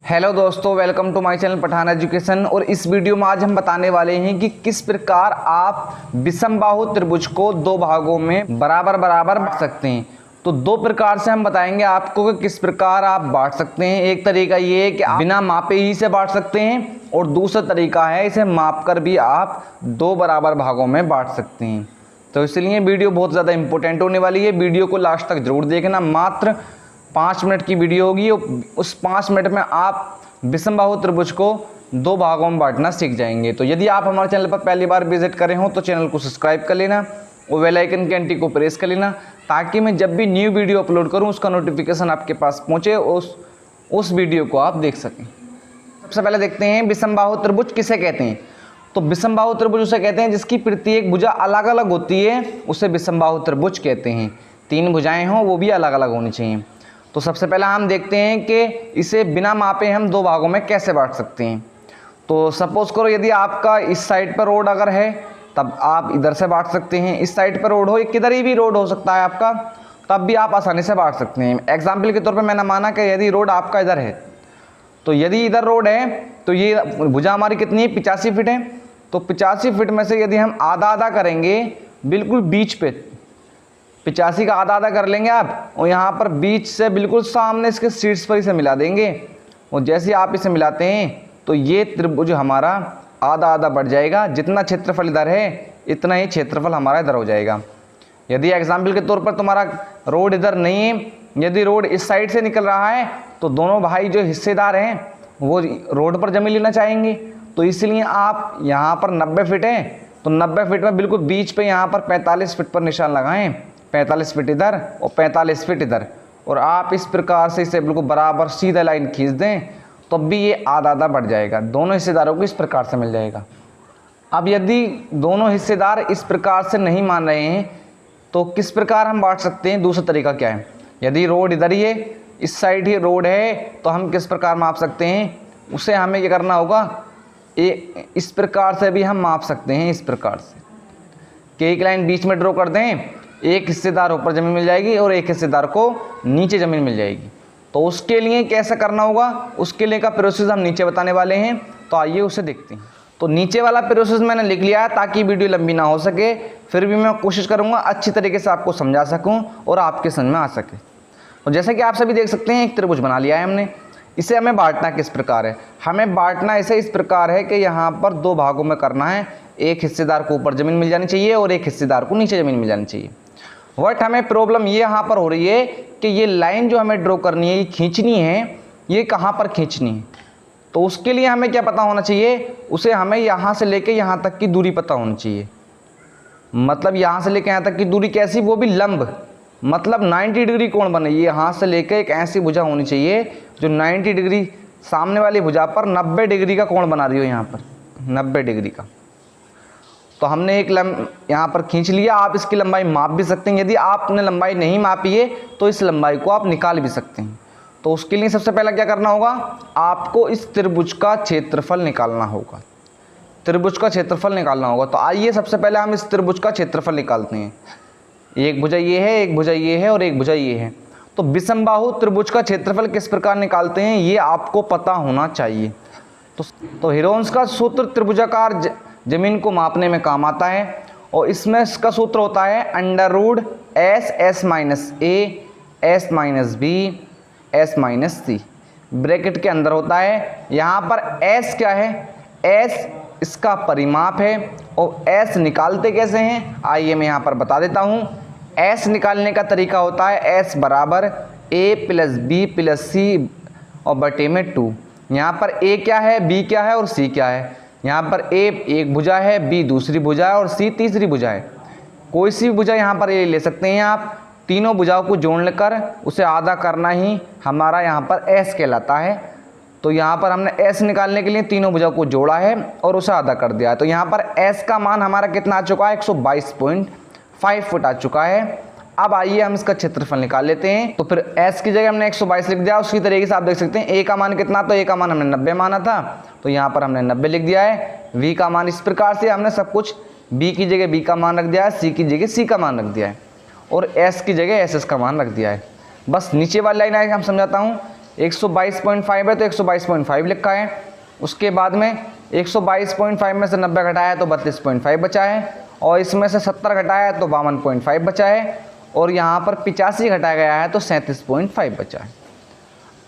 Hello दोस्तों, welcome to my channel Pathan education. और इस वीडियो में आज हम बताने वाले हैं कि किस प्रकार आप विषमबाहु त्रिभुज को दो भागों में बराबर बराबर बांट सकते हैं। तो दो प्रकार से हम बताएंगे आपको कि किस प्रकार आप बांट सकते हैं। एक तरीका ये है कि आप बिना मापे ही से बांट सकते हैं, और दूसरा तरीका है इसे माप कर भी आप दो बराबर भागों में बांट सकते हैं। तो इसलिए वीडियो बहुत ज़्यादा इंपॉर्टेंट होने वाली है। वीडियो को लास्ट तक जरूर देखना। मात्र 5 मिनट की वीडियो होगी। उस 5 मिनट में आप विषमबाहु त्रिभुज को दो भागों में बांटना सीख जाएंगे। तो यदि आप हमारे चैनल पर पहली बार विजिट करें हो तो चैनल को सब्सक्राइब कर लेना और बेल आइकन की घंटी को प्रेस कर लेना, ताकि मैं जब भी न्यू वीडियो अपलोड करूं उसका नोटिफिकेशन आपके पास पहुंचे और उस वीडियो को आप देख सकें। सबसे पहले देखते हैं विषमबाहु त्रिभुज किसे कहते हैं। तो विषमबाहु त्रिभुज उसे कहते हैं जिसकी प्रत्येक भुजा अलग अलग होती है, उसे विषमबाहु त्रिभुज कहते हैं। 3 भुजाएं हों वो भी अलग अलग होनी चाहिए। तो सबसे पहले हम देखते हैं कि इसे बिना मापे हम दो भागों में कैसे बांट सकते हैं। तो सपोज करो यदि आपका इस साइड पर रोड अगर है तब आप इधर से बांट सकते हैं। इस साइड पर रोड हो, किधर ही भी रोड हो सकता है आपका, तब भी आप आसानी से बांट सकते हैं। एग्जाम्पल के तौर पर मैंने माना कि यदि रोड आपका इधर है, तो यदि इधर रोड है तो ये भुजा हमारी कितनी है, 85 फीट है। तो 85 फीट में से यदि हम आधा आधा करेंगे, बिल्कुल बीच पे 85 का आधा आधा कर लेंगे आप, और यहाँ पर बीच से बिल्कुल सामने इसके शीर्ष पर इसे मिला देंगे। और जैसे आप इसे मिलाते हैं तो ये त्रिभुज हमारा आधा आधा बढ़ जाएगा। जितना क्षेत्रफल इधर है इतना ही क्षेत्रफल हमारा इधर हो जाएगा। यदि एग्जाम्पल के तौर पर तुम्हारा रोड इधर नहीं है, यदि रोड इस साइड से निकल रहा है, तो दोनों भाई जो हिस्सेदार हैं वो रोड पर जमीन लेना चाहेंगे। तो इसलिए आप यहाँ पर 90 फीट है, तो 90 फीट में बिल्कुल बीच पे यहाँ पर 45 फीट पर निशान लगाएं। 45 फीट इधर और 45 फीट इधर, और आप इस प्रकार से इसे बिल्कुल बराबर सीधा लाइन खींच दें, तब भी ये आधा आधा बढ़ जाएगा। दोनों हिस्सेदारों को इस प्रकार से मिल जाएगा। अब यदि दोनों हिस्सेदार इस प्रकार से नहीं मान रहे हैं तो किस प्रकार हम बांट सकते हैं। दूसरा तरीका क्या है, यदि रोड इधर ही है, इस साइड ही रोड है, तो हम किस प्रकार माप सकते हैं। उसे हमें क्या करना होगा, इस प्रकार से भी हम माप सकते हैं। इस प्रकार से कि एक लाइन बीच में ड्रॉ कर दें, एक हिस्सेदार ऊपर ज़मीन मिल जाएगी और एक हिस्सेदार को नीचे ज़मीन मिल जाएगी। तो उसके लिए कैसे करना होगा, उसके लिए का प्रोसेस हम नीचे बताने वाले हैं। तो आइए उसे देखते हैं। तो नीचे वाला प्रोसेस मैंने लिख लिया है ताकि वीडियो लंबी ना हो सके, फिर भी मैं कोशिश करूँगा अच्छी तरीके से आपको समझा सकूँ और आपके समझ में आ सके। और जैसे कि आप सभी देख सकते हैं, एक त्रिभुज बना लिया है हमने। इसे हमें बांटना किस प्रकार है, हमें बांटना इसे इस प्रकार है कि यहाँ पर दो भागों में करना है। एक हिस्सेदार को ऊपर ज़मीन मिल जानी चाहिए और एक हिस्सेदार को नीचे ज़मीन मिल जानी चाहिए। बट हमें प्रॉब्लम ये यहाँ पर हो रही है कि ये लाइन जो हमें ड्रॉ करनी है, ये खींचनी है, ये कहाँ पर खींचनी है। तो उसके लिए हमें क्या पता होना चाहिए, उसे हमें यहाँ से लेके यहाँ तक की दूरी पता होनी चाहिए। मतलब यहाँ से लेके यहाँ तक की दूरी कैसी, वो भी लंब, मतलब 90 डिग्री कोण बने। ये यहाँ से लेके एक ऐसी भुजा होनी चाहिए जो 90 डिग्री सामने वाली भुजा पर 90 डिग्री का कोण बना रही हो, यहाँ पर 90 डिग्री का। तो हमने एक यहाँ पर खींच लिया। आप इसकी लंबाई माप भी सकते हैं। यदि आपने लंबाई नहीं मापी है तो इस लंबाई को आप निकाल भी सकते हैं। तो उसके लिए सबसे पहले क्या करना होगा, आपको इस त्रिभुज का क्षेत्रफल निकालना होगा। त्रिभुज का क्षेत्रफल निकालना होगा। तो आइए सबसे पहले हम इस त्रिभुज का क्षेत्रफल निकालते हैं। एक भुजा ये है, एक भुजा ये है और एक भुजा ये है। तो विषमबाहु त्रिभुज का क्षेत्रफल किस प्रकार निकालते हैं ये आपको पता होना चाहिए। तो हीरोन्स का सूत्र त्रिभुजाकार जमीन को मापने में काम आता है, और इसमें इसका सूत्र होता है under root s minus a s minus b s minus c, bracket के अंदर होता है। यहाँ पर एस क्या है, एस इसका परिमाप है। और एस निकालते कैसे हैं, आइए मैं यहाँ पर बता देता हूँ। एस निकालने का तरीका होता है एस बराबर ए प्लस बी प्लस सी और बटे में 2। यहाँ पर ए क्या है, बी क्या है और सी क्या है। यहाँ पर ए एक भुजा है, बी दूसरी भुजा है और सी तीसरी भुजा है। कोई सी भी भुजा यहाँ पर ए ले सकते हैं आप। तीनों भुजाओं को जोड़कर उसे आधा करना ही हमारा यहाँ पर एस कहलाता है। तो यहाँ पर हमने एस निकालने के लिए तीनों भुजाओं को जोड़ा है और उसे आधा कर दिया है। तो यहाँ पर एस का मान हमारा कितना आ चुका है, 122.5 फुट आ चुका है। अब आइए हम इसका क्षेत्रफल निकाल लेते हैं। तो फिर s की जगह हमने 122 लिख दिया। उसी तरीके से आप देख सकते हैं a का मान कितना, तो a का मान हमने 90 माना था, तो यहाँ पर हमने 90 लिख दिया है। v का मान इस प्रकार से हमने सब कुछ b की जगह b का मान रख दिया है, c की जगह c का मान रख दिया है और s की जगह ss का मान रख दिया है। बस नीचे वाली लाइन आएगी, हम समझाता हूँ 122.5 है तो 122.5 लिखा है। उसके बाद में 122.5 में से 90 घटाया तो 32.5 बचा है, और इसमें से 70 घटाया तो 52.5 बचा है, और यहाँ पर 85 घटाया गया है तो 37.5 बचा है।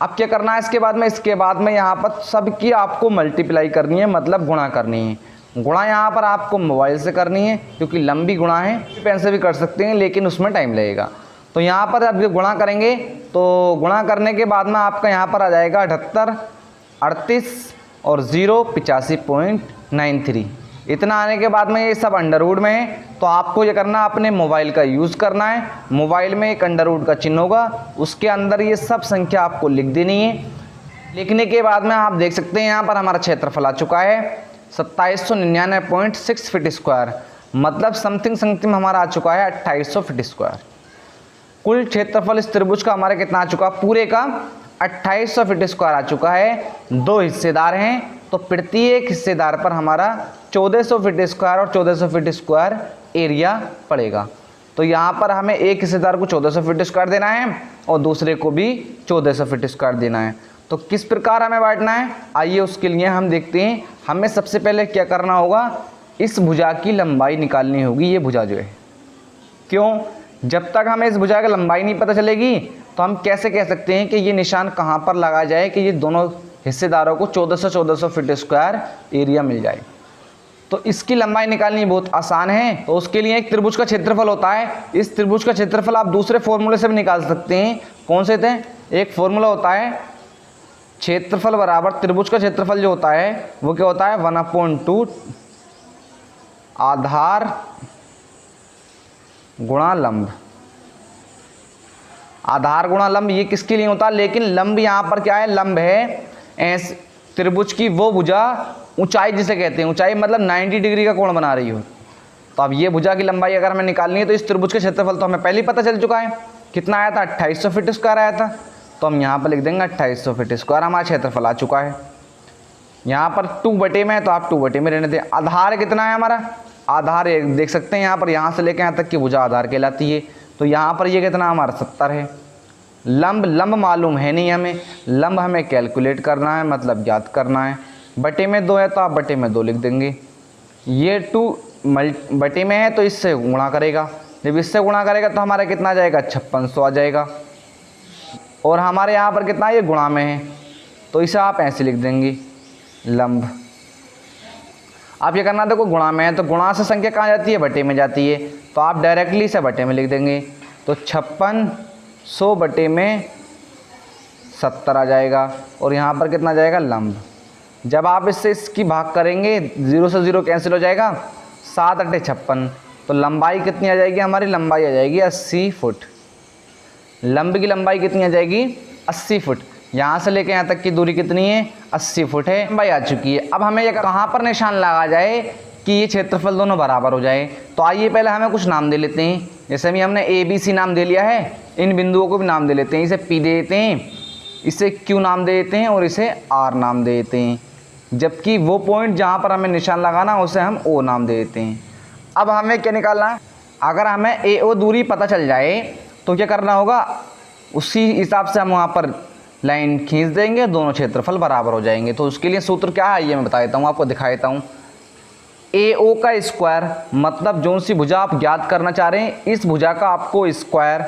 अब क्या करना है इसके बाद में? इसके बाद में यहाँ पर सबकी आपको मल्टीप्लाई करनी है, मतलब गुणा करनी है। गुणा यहाँ पर आपको मोबाइल से करनी है क्योंकि लंबी गुणा है, पेन से भी कर सकते हैं लेकिन उसमें टाइम लगेगा। तो यहाँ पर अब गुणा करेंगे तो गुणा करने के बाद में आपका यहाँ पर आ जाएगा 78, 38 और 0 85.93। इतना आने के बाद में ये सब अंडरवुड में है, तो आपको ये करना, अपने मोबाइल का यूज़ करना है। मोबाइल में एक अंडरवुड का चिन्ह होगा, उसके अंदर ये सब संख्या आपको लिख देनी है। लिखने के बाद में आप देख सकते हैं यहाँ पर हमारा क्षेत्रफल आ चुका है 2799.6 फीट स्क्वायर, मतलब समथिंग हमारा आ चुका है 2800 फीट स्क्वायर। कुल क्षेत्रफल इस त्रिभुज का हमारा कितना आ चुका? पूरे का 2800 फीट स्क्वायर आ चुका है। 2 हिस्सेदार हैं तो प्रत्येक हिस्सेदार पर हमारा 1400 फीट स्क्वायर और 1400 फीट स्क्वायर एरिया पड़ेगा। तो यहाँ पर हमें एक हिस्सेदार को 1400 फीट स्क्वायर देना है और दूसरे को भी 1400 फीट स्क्वायर देना है। तो किस प्रकार हमें बांटना है, आइए उसके लिए हम देखते हैं। हमें सबसे पहले क्या करना होगा, इस भुजा की लंबाई निकालनी होगी। ये भुजा जो है, क्यों? जब तक हमें इस भुजा की लंबाई नहीं पता चलेगी तो हम कैसे कह सकते हैं कि ये निशान कहाँ पर लगाया जाए कि ये दोनों हिस्सेदारों को 1400 फीट स्क्वायर एरिया मिल जाए। तो इसकी लंबाई निकालनी बहुत आसान है। तो उसके लिए एक त्रिभुज का क्षेत्रफल होता है। इस त्रिभुज का क्षेत्रफल आप दूसरे फॉर्मूले से भी निकाल सकते हैं। कौन से थे? एक फॉर्मूला होता है क्षेत्रफल बराबर त्रिभुज का क्षेत्रफल जो होता है वो क्या होता है, 1/2 आधार गुणा लंब। आधार गुणा लंब ये किसके लिए होता है? लेकिन लंब यहाँ पर क्या है? लंब है ऐसे त्रिभुज की वो भुजा, ऊंचाई जिसे कहते हैं, ऊंचाई मतलब 90 डिग्री का कोण बना रही हो। तो अब ये भुजा की लंबाई अगर हमें निकालनी है तो इस त्रिभुज का क्षेत्रफल तो हमें पहले ही पता चल चुका है, कितना आया था? 2800 फीट स्क्वायर आया था। तो हम यहाँ पर लिख देंगे 2800 फीट स्क्वायर हमारा क्षेत्रफल आ चुका है। यहाँ पर 2/में है तो आप 2/में रहने दें। आधार कितना है हमारा? आधार देख सकते हैं यहाँ पर, यहाँ से लेकर यहाँ तक की भुजा आधार कहलाती है। तो यहाँ पर ये कितना हमारा 70 है। लंब मालूम है नहीं हमें, लंब हमें कैलकुलेट करना है, मतलब ज्ञात करना है। बटे में 2 है तो आप बटे में 2 लिख देंगे। ये 2 बटे में है तो इससे गुणा करेगा, जब इससे गुणा करेगा तो हमारा कितना आ जाएगा? 5600 आ जाएगा। और हमारे यहाँ पर कितना, ये गुणा में है तो इसे आप ऐसे लिख देंगे लंब। आप ये करना, देखो गुणा में है तो गुणा से संख्या कहाँ जाती है? बटे में जाती है। तो आप डायरेक्टली इसे बटे में लिख देंगे तो 5600 बटे में 70 आ जाएगा। और यहाँ पर कितना जाएगा? लंब। जब आप इससे इसकी भाग करेंगे 0 से 0 कैंसिल हो जाएगा, 7 × 8 = 56। तो लंबाई कितनी आ जाएगी? हमारी लंबाई आ जाएगी 80 फुट। लंब की लंबाई कितनी आ जाएगी? 80 फुट। यहाँ से लेकर यहाँ तक की दूरी कितनी है? 80 फुट है, लंबाई आ चुकी है। अब हमें कहाँ पर निशान लगा जाए कि ये क्षेत्रफल दोनों बराबर हो जाए? तो आइए पहले हमें कुछ नाम दे लेते हैं। जैसे भी हमने ABC नाम दे लिया है, इन बिंदुओं को भी नाम दे लेते हैं। इसे P दे देते हैं, इसे Q नाम दे देते हैं और इसे R नाम दे देते हैं। जबकि वो पॉइंट जहाँ पर हमें निशान लगाना उसे हम O नाम दे देते हैं। अब हमें क्या निकालना है? अगर हमें AO दूरी पता चल जाए तो क्या करना होगा? उसी हिसाब से हम वहाँ पर लाइन खींच देंगे, दोनों क्षेत्रफल बराबर हो जाएंगे। तो उसके लिए सूत्र क्या है ये मैं बता देता हूँ, आपको दिखा देता हूँ। AO का स्क्वायर, मतलब जो सी भुजा आप ज्ञात करना चाह रहे हैं इस भुजा का आपको स्क्वायर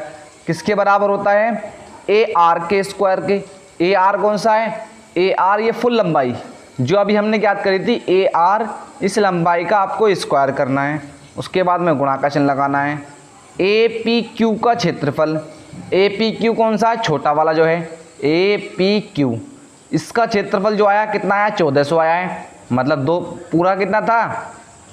किसके बराबर होता है? AR के स्क्वायर के। AR कौन सा है? AR ये फुल लंबाई जो अभी हमने ज्ञात करी थी, AR इस लंबाई का आपको स्क्वायर करना है। उसके बाद में गुणा का चिन्ह लगाना है। APQ का क्षेत्रफल, APQ कौन सा है? छोटा वाला जो है APQ, इसका क्षेत्रफल जो आया कितना आया? 1400 आया है। मतलब दो पूरा कितना था?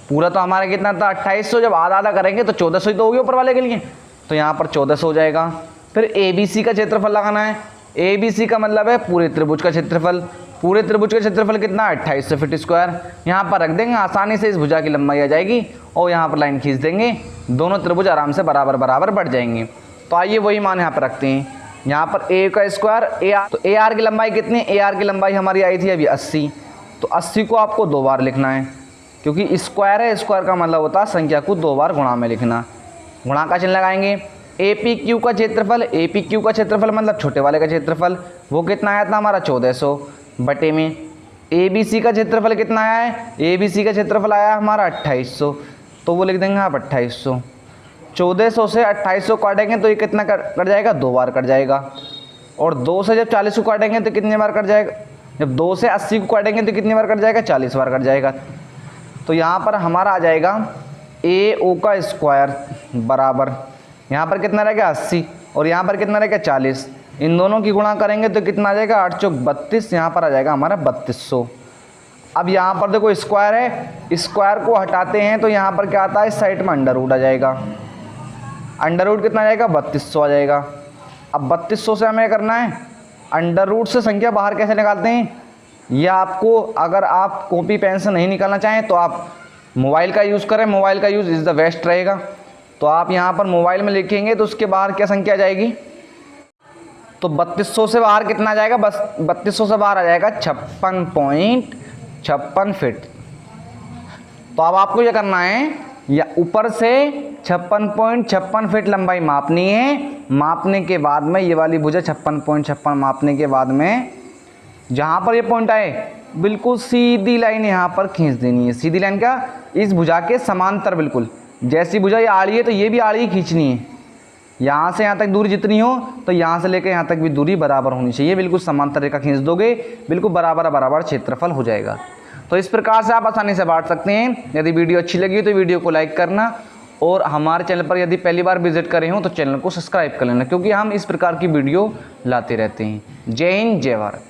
पूरा तो हमारा कितना था? 2800। जब आधा आधा करेंगे तो 1400 ही तो हो गया ऊपर वाले के लिए, तो यहाँ पर 1400 हो जाएगा। फिर ABC का क्षेत्रफल लगाना है। ABC का मतलब है पूरे त्रिभुज का क्षेत्रफल। पूरे त्रिभुज का क्षेत्रफल कितना? 2800 फीट स्क्वायर। यहाँ पर रख देंगे, आसानी से इस भुजा की लंबाई आ जाएगी और यहाँ पर लाइन खींच देंगे, दोनों त्रिभुज आराम से बराबर बराबर बढ़ जाएंगे। तो आइए वही मान यहाँ पर रखते हैं। यहाँ पर A का स्क्वायर AR, तो AR की लंबाई कितनी? AR की लंबाई हमारी आई थी अभी 80, तो 80 को आपको 2 बार लिखना है क्योंकि स्क्वायर है। स्क्वायर का मतलब होता है संख्या को 2 बार गुणा में लिखना। गुणा का चिन्ह लगाएंगे। APQ का क्षेत्रफल, APQ का क्षेत्रफल मतलब छोटे वाले का क्षेत्रफल, वो कितना आया था हमारा 1400 बटे में ए बी सी का क्षेत्रफल कितना आया है, ए बी सी का क्षेत्रफल आया हमारा 2800, तो वो लिख देंगे आप 2800। 1400 से 2800 काटेंगे तो ये कितना कट जाएगा, 2 बार कट जाएगा। और 2 से जब 40 को काटेंगे तो कितनी बार कट जाएगा, जब 2 से 80 को काटेंगे तो कितनी बार कट जाएगा, 40 बार कट जाएगा। तो यहाँ पर हमारा आ जाएगा ए ओ का स्क्वायर बराबर, यहाँ पर कितना रहेगा 80 और यहाँ पर कितना रहेगा 40, इन दोनों की गुणा करेंगे तो कितना आ जाएगा 8 चौक 32, यहाँ पर आ जाएगा हमारा 3200। अब यहाँ पर देखो स्क्वायर है, स्क्वायर को हटाते हैं तो यहाँ पर क्या आता है, इस साइड में अंडर रूट आ जाएगा, अंडर रूट कितना आ जाएगा 3200 आ जाएगा। अब 3200 से हमें करना है, अंडर रूट से संख्या बाहर कैसे निकालते हैं, या आपको अगर आप कॉपी पेन से नहीं निकालना चाहें तो आप मोबाइल का यूज़ करें, मोबाइल का यूज़ इज़ द बेस्ट रहेगा। तो आप यहाँ पर मोबाइल में लिखेंगे तो उसके बाहर क्या संख्या आ जाएगी, तो 3200 से बाहर कितना आ जाएगा, बस 3200 से बाहर आ जाएगा 56.56 फीट। तो अब आपको ये करना है, या ऊपर से 56.56 फीट लंबाई मापनी है, मापने के बाद में ये वाली भुजा 56.56 मापने के बाद में जहाँ पर ये पॉइंट आए बिल्कुल सीधी लाइन यहाँ पर खींच देनी है। सीधी लाइन क्या, इस भुजा के समांतर, बिल्कुल जैसी भुजा ये आड़ी है तो ये भी आड़ी ही खींचनी है। यहाँ से यहाँ तक दूरी जितनी हो तो यहाँ से लेकर यहाँ तक भी दूरी बराबर होनी चाहिए, बिल्कुल समांतर रेखा खींच दोगे, बिल्कुल बराबर बराबर क्षेत्रफल हो जाएगा। तो इस प्रकार से आप आसानी से बांट सकते हैं। यदि वीडियो अच्छी लगी तो वीडियो को लाइक करना, और हमारे चैनल पर यदि पहली बार विजिट करे हो तो चैनल को सब्सक्राइब कर लेना, क्योंकि हम इस प्रकार की वीडियो लाते रहते हैं। जय हिंद, जय भारत।